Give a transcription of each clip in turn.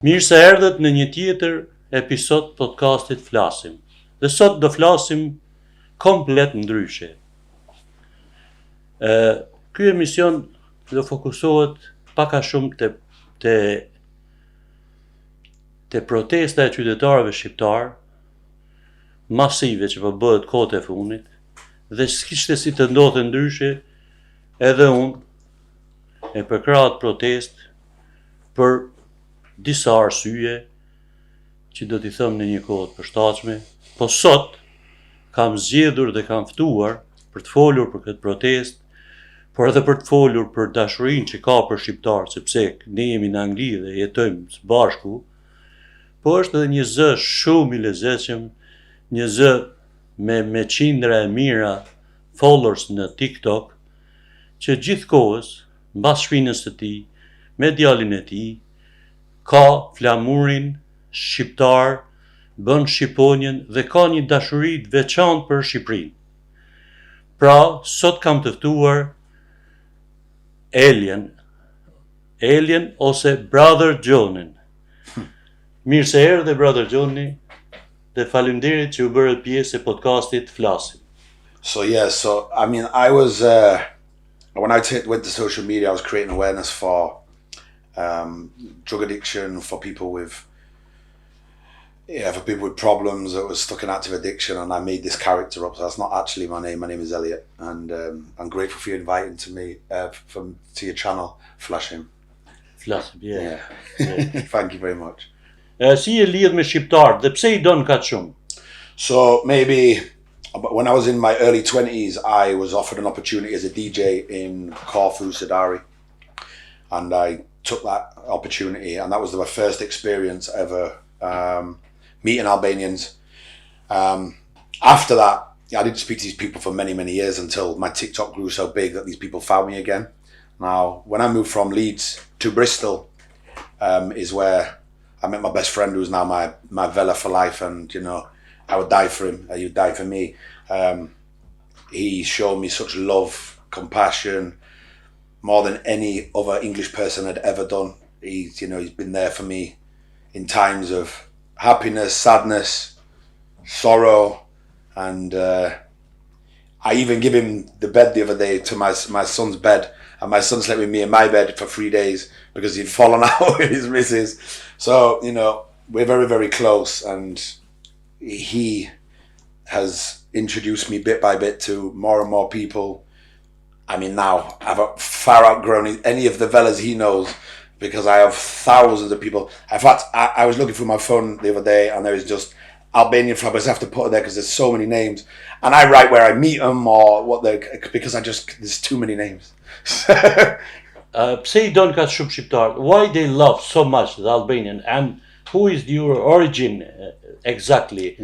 Mirë se erdhët në një tjetër episod podcastit Flasim. Dhe sot do flasim komplet ndryshe. Ky emision do fokusohet pak a shumë te protesta e qytetarëve shqiptar masive që po bëhet kohët e fundit, dhe s'kishte si të ndodhte ndryshe, edhe unë e përkrah protest për disa arsye që do t'i them në një kohë të përshtatshme, po sot kam zgjedhur dhe kam ftuar për të folur për këtë protest, por edhe për të folur për dashurinë që ka për shqiptarët, sepse ne jemi në Angli dhe jetojmë së bashku, po është edhe një zë shumë i lezetshëm, një zë me qindra e mira followers në TikTok, që gjithkohës, mbas shpinës së tij, me djalin e tij, ka flamurin shqiptar, bën shqiponjen dhe ka një dashuri të veçantë për Shqipërinë. Pra, sot kam të ftuar Alien ose Brother Jonin. Mirë se erdhe Brother Joni, dhe faleminderit që u bërët pjesë e podcastit Flasim. So I mean, I was when I went to social media, I was creating awareness for drug addiction, for people with problems that was stuck in active addiction, and I made this character up. So that's not actually my name. My name is Elliot, and I'm grateful for you inviting to your channel, Flasim. Flasim, yeah. Thank you very much. Si e lidh me shqiptar, dhe pse I don kaq shumë? So maybe when I was in my early 20s, I was offered an opportunity as a DJ in Corfu, Sidari, and I took that opportunity, and that was my first experience ever meeting Albanians. After that, I didn't speak to these people for many, many years until my TikTok grew so big that these people found me again. Now, when I moved from Leeds to Bristol, is where I met my best friend, who's now my Vela for life, and you know, I would die for him, he would die for me. He showed me such love, compassion, more than any other English person had ever done. He's been there for me in times of happiness, sadness, sorrow, and I even give him the bed the other day, to my son's bed, and my son slept with me in my bed for 3 days because he'd fallen out with his missus. So, we're very, very close, and he has introduced me bit by bit to more and more people. I mean, now I've far outgrown any of the Velas he knows, because I have thousands of people. In fact, I was looking through my phone the other day, and there is just Albanian flappers. I have to put it there because there's so many names, and I write where I meet them or because there's too many names. Pse I don kaq shumë shqiptar? Why they love so much the Albanian, and who is your origin exactly?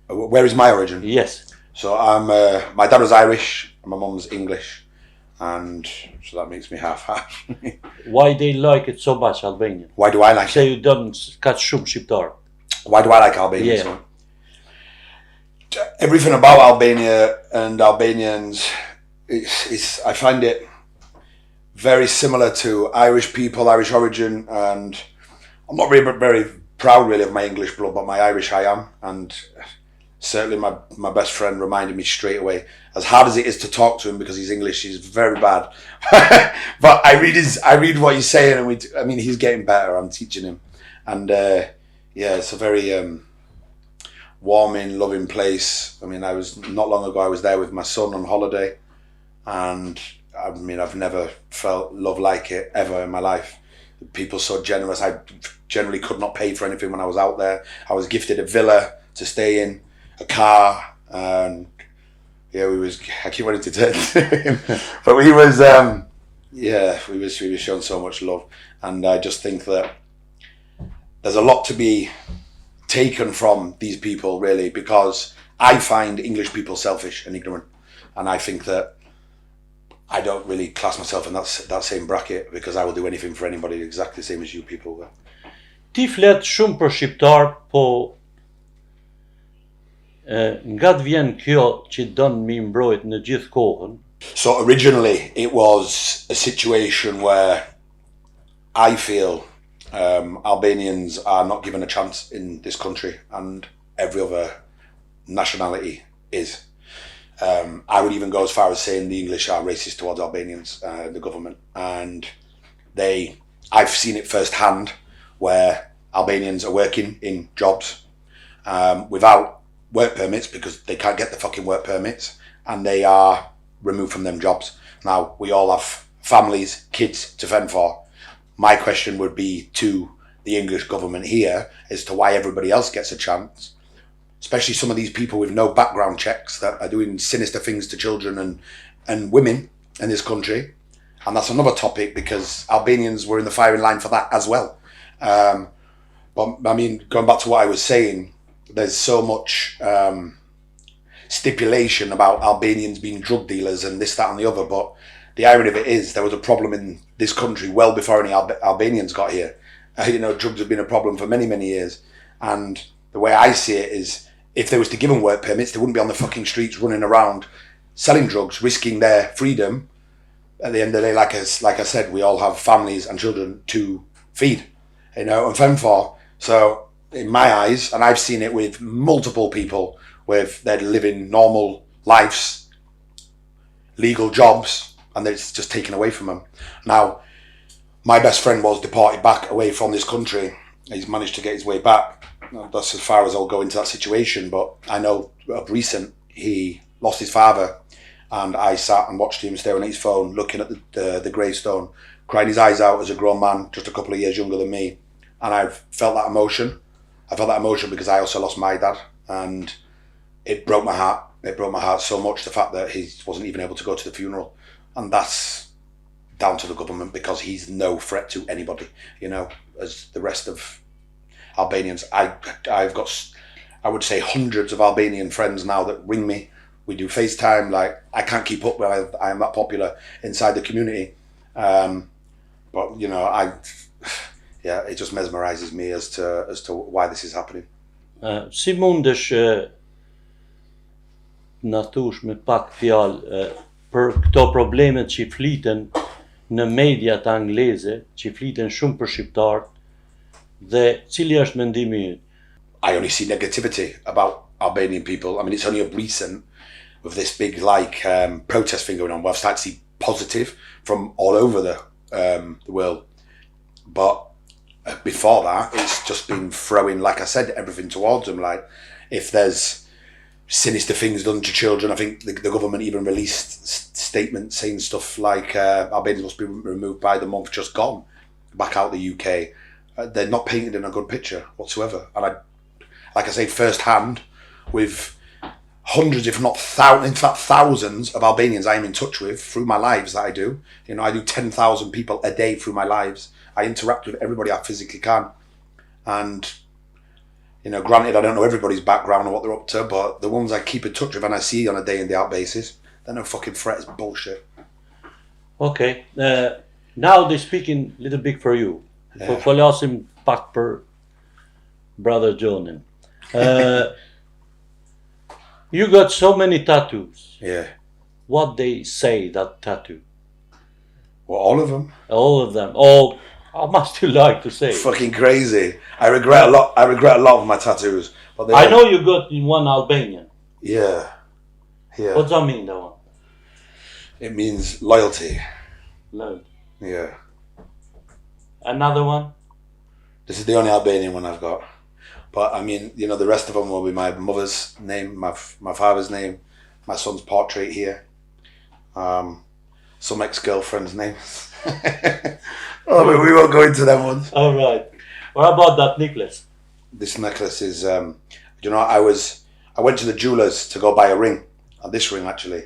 Where is my origin? Yes. So I'm my dad was Irish, and my mum's English, and so that makes me half. Why they like it so much, Albanian? Why do I like Pse I don kaq shumë shqiptar? Why do I like Albania? Yeah. Everything about Albania and Albanians I find it very similar to Irish people, Irish origin, and I'm not really very proud really of my English blood, but my Irish I am, and certainly my best friend reminded me straight away, as hard as it is to talk to him because he's English, he's very bad. But I read what he's saying, and he's getting better. I'm teaching him, and it's a very warming, loving place. Not long ago I was there with my son on holiday, and I've never felt love like it ever in my life. People so generous. I generally could not pay for anything when I was out there. I was gifted a villa to stay in, a car, and I keep wanting to turn to him, but we were shown so much love, and I just think that there's a lot to be taken from these people, really, because I find English people selfish and ignorant, and I think that I don't really class myself in that same bracket, because I will do anything for anybody exactly the same as you people will. Ti flet shumë për shqiptar, po nga të vjen kjo që don mi mbrojt në gjithë kohën. So originally it was a situation where I feel Albanians are not given a chance in this country, and every other nationality is. I would even go as far as saying the English are racist towards Albanians, the government, and I've seen it firsthand where Albanians are working in jobs without work permits because they can't get the fucking work permits, and they are removed from them jobs. Now, we all have families, kids to fend for. My question would be to the English government here as to why everybody else gets a chance, especially some of these people with no background checks that are doing sinister things to children and women in this country. And that's another topic because Albanians were in the firing line for that as well. But I mean, going back to what I was saying, there's so much stipulation about Albanians being drug dealers and this, that and the other, but the irony of it is there was a problem in this country well before any Albanians got here. Drugs have been a problem for many, many years. And the way I see it is if they was to give them work permits, they wouldn't be on the fucking streets running around selling drugs, risking their freedom. At the end of the day, like I said, we all have families and children to feed, and fend for. So in my eyes, and I've seen it with multiple people with they're living normal lives, legal jobs, and it's just taken away from them. Now, my best friend was deported back away from this country. He's managed to get his way back. That's as far as I'll go into that situation. But I know of recent, he lost his father, and I sat and watched him staring at his phone, looking at the gravestone, crying his eyes out as a grown man, just a couple of years younger than me. And I've felt that emotion. I felt that emotion because I also lost my dad, and it broke my heart. It broke my heart so much, the fact that he wasn't even able to go to the funeral. And that's down to the government because he's no threat to anybody, as the rest of Albanians. I've got, I would say, hundreds of Albanian friends now that ring me. We do FaceTime. Like, I can't keep up with I am that popular inside the community. But it just mesmerizes me as to why this is happening. Si mundesh na thush me pak fjalë për këto problemet që fliten në mediat angleze, që fliten shumë për shqiptarët, dhe cili është mendimi ynë? I only see negativity about Albanian people. I mean, it's only of recent with this big protest thing going on where I've started to see positive from all over the world. But before that, it's just been throwing, like I said, everything towards them. Like, if there's sinister things done to children, I think the government even released statements saying stuff like Albanians must be removed by the month just gone, back out the UK. They're not painted in a good picture whatsoever. And like I say, firsthand, with hundreds, if not thousands of Albanians I'm in touch with through my lives that I do. I do 10,000 people a day through my lives. I interact with everybody I physically can. And, granted, I don't know everybody's background or what they're up to, but the ones I keep in touch with and I see on a day in, day out basis, they're no fucking threat, it's bullshit. Okay. Now they're speaking a little bit for you. Yeah. Flasim pak për brother Jonin. You got so many tattoos. Yeah. What they say, that tattoo? Well, all of them. All of them. Oh, how much do you like to say? Fucking crazy. I regret a lot of my tattoos. But I know you got in one Albanian. Yeah. What's that mean, that one? It means loyalty. Loyalty. Yeah. Another one? This is the only Albanian one I've got. But I mean, the rest of them will be my mother's name, my father's name, my son's portrait here, some ex-girlfriend's names. But we won't go into them ones. All right. What about that necklace? This necklace is, I went to the jewelers to go buy a ring, this ring actually,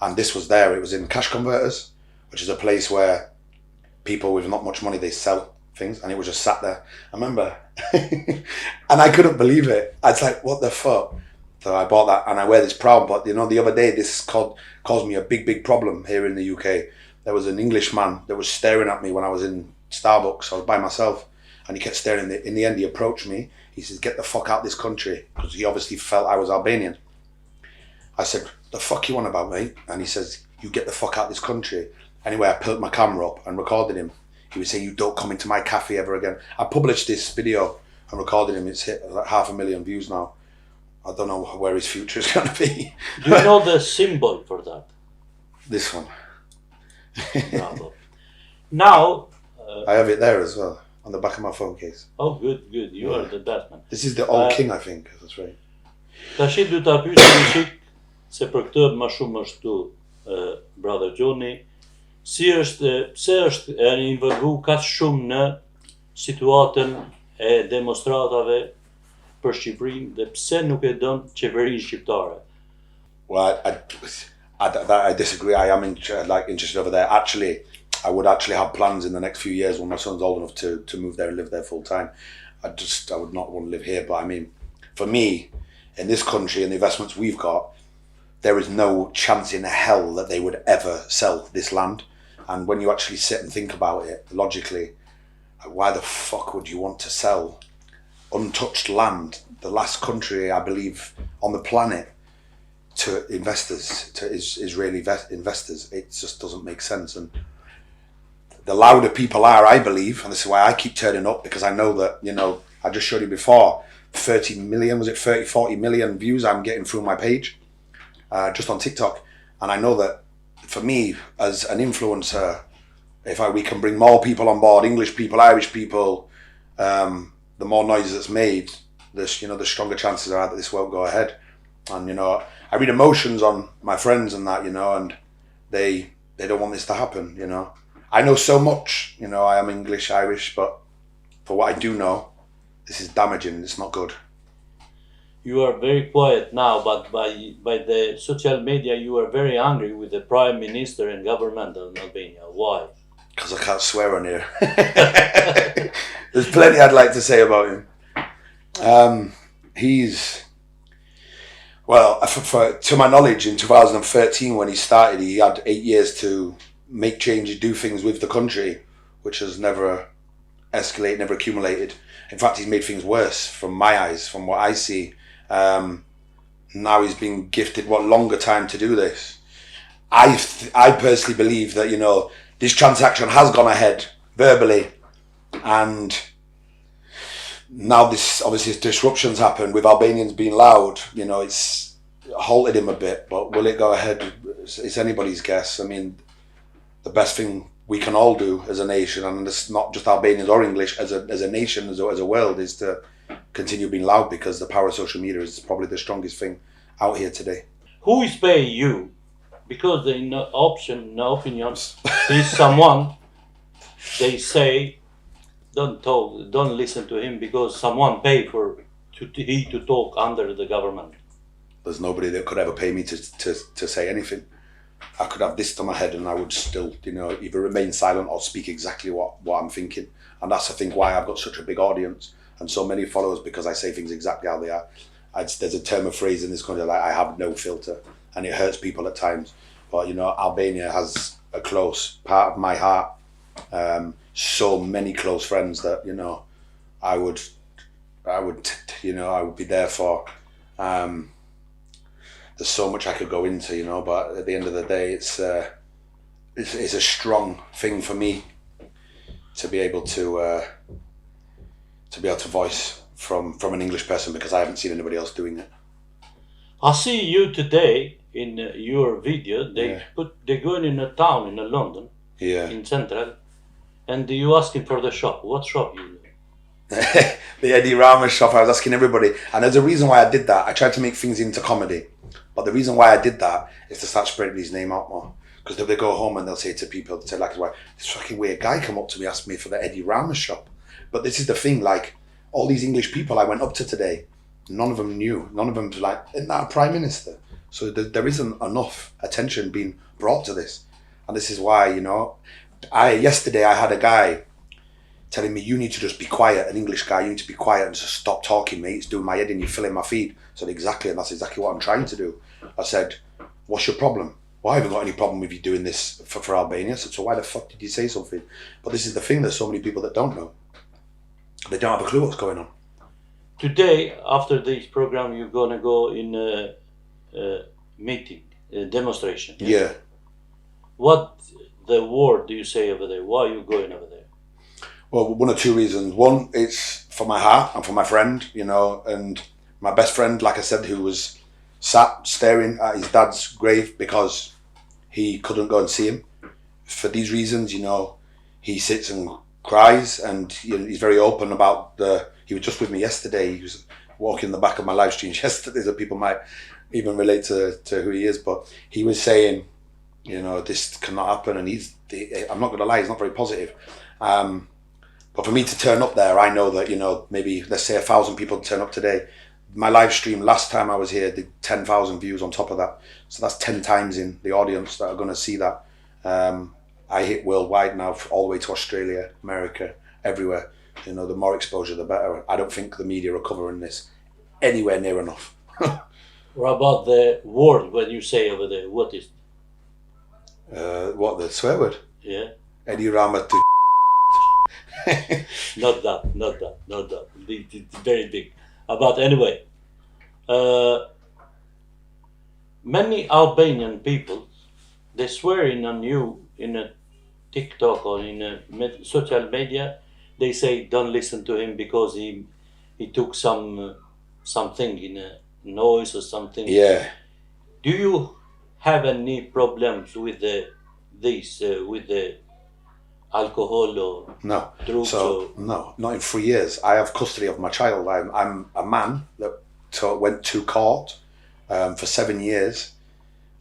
and this was there. It was in Cash Converters, which is a place where people with not much money, they sell things, and it was just sat there. I remember, and I couldn't believe it. I was like, what the fuck? So I bought that, and I wear this proud. But the other day, this caused me a big problem here in the UK. There was an Englishman that was staring at me when I was in Starbucks. I was by myself, and he kept staring. In the end, he approached me. He says, "Get the fuck out of this country," because he obviously felt I was Albanian. I said, "The fuck you on about, mate?" And he says, "You get the fuck out of this country." Anyway, I pulled my camera up and recorded him. he was saying, "You don't come into my cafe ever again." I published this video and recorded him. It's hit like 500,000 views now. I don't know where his future is going to be. Do you know the symbol for that? This one. Bravo. Now... I have it there as well, on the back of my phone case. Oh, good. You are the best man. This is the old king, I think. That's right. Tashi du ta pyesim një çik se për këtë më shumë është këtu brother Joni, pse është involvu kaq shumë në situatën e demonstratave për Shqipërinë dhe pse nuk e don qeverinë shqiptare? Well, I disagree. I am interested over there. Actually, I would actually have plans in the next few years when my son's old enough to move there and live there full time. I would not want to live here. But I mean, for me, in this country and the investments we've got, there is no chance in hell that they would ever sell this land. And when you actually sit and think about it logically, why the fuck would you want to sell untouched land, the last country, I believe, on the planet, to investors, to Israeli investors? It just doesn't make sense. And the louder people are, I believe, and this is why I keep turning up, because I know that, you know, I just showed you before, 30 million, 40 million views I'm getting through my page, just on TikTok. And I know that for me, as an influencer, if we can bring more people on board, English people, Irish people, the more noise that's made, the stronger chances are that this won't go ahead. And, you know, I read emotions on my friends and that, you know, and they don't want this to happen, you know. I know so much, you know, I am English, Irish, but for what I do know, this is damaging, it's not good. You are very quiet now, but by the social media you are very angry with the Prime Minister and government of Albania. Why? Because I can't swear on here. There's plenty I'd like to say about him. To my knowledge, in 2013 when he started, he had 8 years to make changes, do things with the country, which has never escalated, never accumulated. In fact, he's made things worse from my eyes, from what I see. Now he's been gifted longer time to do this. I personally believe that, you know, this transaction has gone ahead verbally, and now this disruptions happened with Albanians being loud. You know, it's halted him a bit, but will it go ahead? It's anybody's guess. I mean, the best thing we can all do as a nation, and it's not just Albanians or English, as a nation, as a world, is to continue being loud, because the power of social media is probably the strongest thing out here today. Who is paying you? Because in opinions, he's someone, they say, don't listen to him because someone pay to talk under the government. There's nobody that could ever pay me to say anything. I could have this to my head and I would still, you know, either remain silent or speak exactly what I'm thinking. And that's, I think, why I've got such a big audience and so many followers, because I say things exactly how they are. There's a term of phrase in this country, like, I have no filter, and it hurts people at times. But, you know, Albania has a close part of my heart. So many close friends that, you know, I would be there for. There's so much I could go into, you know, but at the end of the day, it's a strong thing for me to be able to voice from an English person, because I haven't seen anybody else doing it. I see you today in your video. They're going in a town in London, in Central, and you asking for the shop. What shop you? The Eddie Rama shop. I was asking everybody, and there's a reason why I did that. I tried to make things into comedy, but the reason why I did that is to start spreading his name out more. Because they go home and they'll say to people, they'll say, like, this fucking weird guy come up to me, asked me for the Eddie Rama shop. But this is the thing, like, all these English people I went up to today, none of them knew. None of them was like, isn't that a Prime Minister? So there isn't enough attention being brought to this. And this is why, you know, yesterday I had a guy telling me, you need to just be quiet, an English guy, you need to be quiet and just stop talking, mate. It's doing my head in, you're filling my feed. I said, exactly, and that's exactly what I'm trying to do. I said, what's your problem? Well, I haven't got any problem with you doing this for Albania. So why the fuck did you say something? But this is the thing, there's so many people that don't know. They don't have a clue what's going on. Today, after this program, you're gonna go in a meeting, a demonstration. Yeah. What the word do you say over there? Why are you going over there? Well, one or two reasons. One, it's for my heart and for my friend, you know, and my best friend, like I said, who was sat staring at his dad's grave because he couldn't go and see him. For these reasons, you know, he sits and cries, and you know, he's very open about he was just with me yesterday. He was walking the back of my live streams yesterday, so people might even relate to who he is, but he was saying, you know, this cannot happen, and I'm not going to lie, he's not very positive. But for me to turn up there, I know that, you know, maybe let's say 1,000 people turn up today. My live stream last time I was here did 10,000 views on top of that. So that's 10 times in the audience that are going to see that. I hit worldwide now, all the way to Australia, America, everywhere. You know, the more exposure, the better. I don't think the media are covering this anywhere near enough. What about the word when you say over there? What is what, the swear word? Yeah. Eddie Rama to Not that. It's very big. But anyway, many Albanian people, they swearing on you in a TikTok or in a social media. They say don't listen to him because he took something in a noise or something. Yeah. Do you have any problems with with the alcohol or no drugs? So no, not in 3 years. I have custody of my child. I'm a man that went to court for 7 years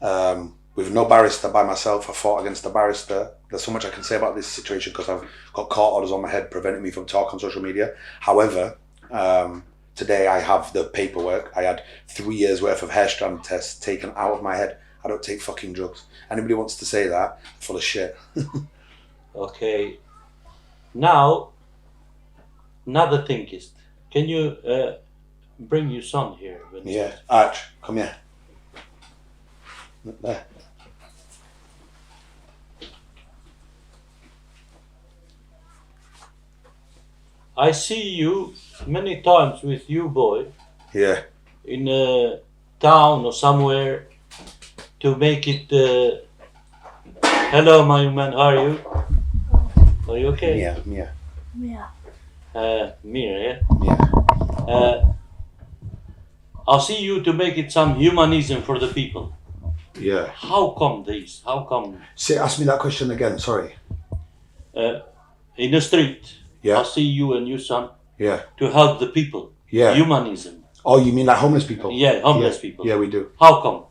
with no barrister by myself. I fought against a barrister. There's so much I can say about this situation because I've got court orders on my head preventing me from talking on social media. However, today I have the paperwork. I had 3 years worth of hair strand tests taken out of my head. I don't take fucking drugs. Anybody wants to say that, full of shit. Okay. Now, another thing is, can you bring your son here? Yeah, Arch, come here. There. I see you many times with you, boy. Yeah. In a town or somewhere to make it. Hello, my man. How are you? Are you okay? Yeah. Mira, yeah. Yeah. I'll see you to make it some humanism for the people. Yeah. How come this? How come? Ask me that question again. Sorry. In the street, Yeah. I'll see you and your son Yeah. to help the people. Yeah. Humanism. Oh, you mean like homeless people? Yeah, homeless people. Yeah, we do. How come?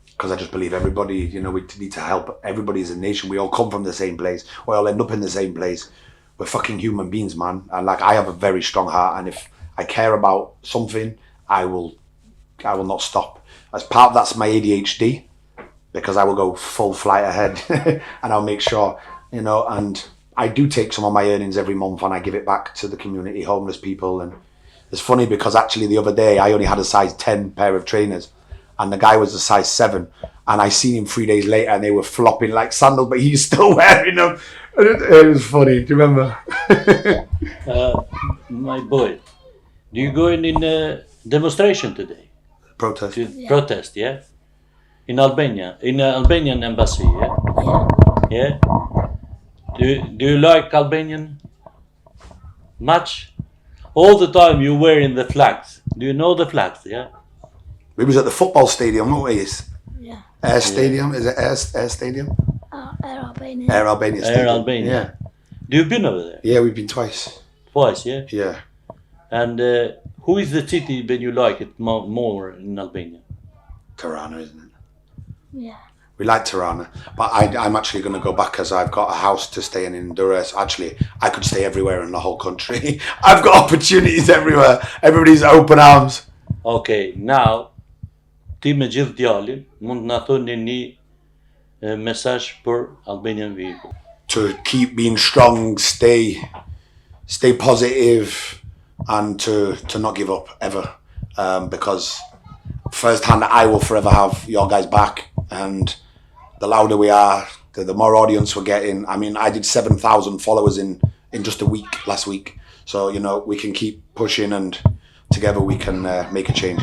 Because I just believe everybody, you know, we need to help. Everybody is a nation. We all come from the same place. We all end up in the same place. We're fucking human beings, man. And like, I have a very strong heart. And if I care about something, I will not stop. As part of that's my ADHD, because I will go full flight ahead and I'll make sure, you know, and I do take some of my earnings every month and I give it back to the community, homeless people. And it's funny because actually the other day I only had a size 10 pair of trainers and the guy was a size 7 and I seen him 3 days later and they were flopping like sandals, but he's still wearing them. It was funny. Do you remember? My boy, do you go in a demonstration today? Protest. Protest, yeah? In Albania, in Albanian embassy, yeah? Yeah? Do you like Albanian much? All the time you wearing the flags. Do you know the flags, yeah? We was at the football stadium, weren't we? Yeah. Air Stadium, is it Air Stadium? Air Albania. Air Albania Stadium. Air Albania. Yeah. Do you been over there? Yeah, we've been twice. Twice, yeah? Yeah. And who is the city that you like it more in Albania? Tirana, isn't it? Yeah. We like Tirana, but I'm actually going to go back as I've got a house to stay in Durrës. Actually, I could stay everywhere in the whole country. I've got opportunities everywhere. Everybody's open arms. Okay, now, ti me gjithë djalin, mund na thoni një mesazh për Albanian people. To keep being strong, stay positive, and to not give up ever, because firsthand I will forever have your guys back, and the louder we are, the more audience we're getting. I mean, I did 7,000 followers in just a week last week, so you know we can keep pushing, and together we can make a change.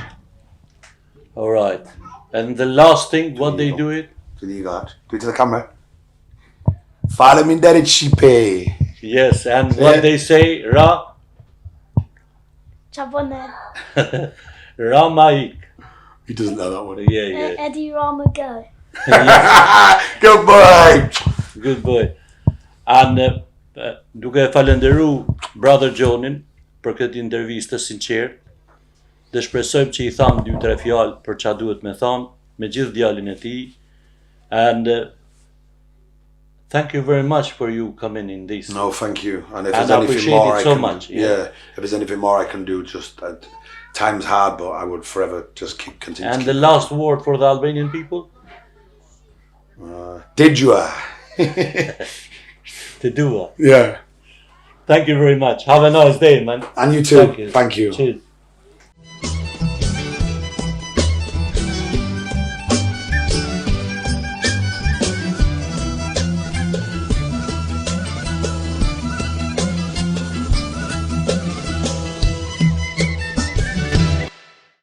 All right, and the last thing, what they do it? Do you got? Do it to the camera. Follow me, Daddy Chipe. Yes, and what they say, Ra, Chabone. Ramaik. He doesn't know that one. Yeah. Eddie Rama go. Good boy! Good boy. And duke falenderu brother Jonin për këtë intervistë sinqert, dhe shpresojmë që I tham 2-3 fjalë për çfarë duhet me thonë me gjithë djalin e tij. And thank you very much for you coming in this. No, thank you. And if And there's I anything appreciate more it I so can, much, yeah. yeah, if there's anything more I can do, just time's hard, but I would forever just continue. And the last word for the Albanian people? Did you? To do it. Yeah. Thank you very much. Have a nice day, man. And you too. Thank you. Thank you. Cheers.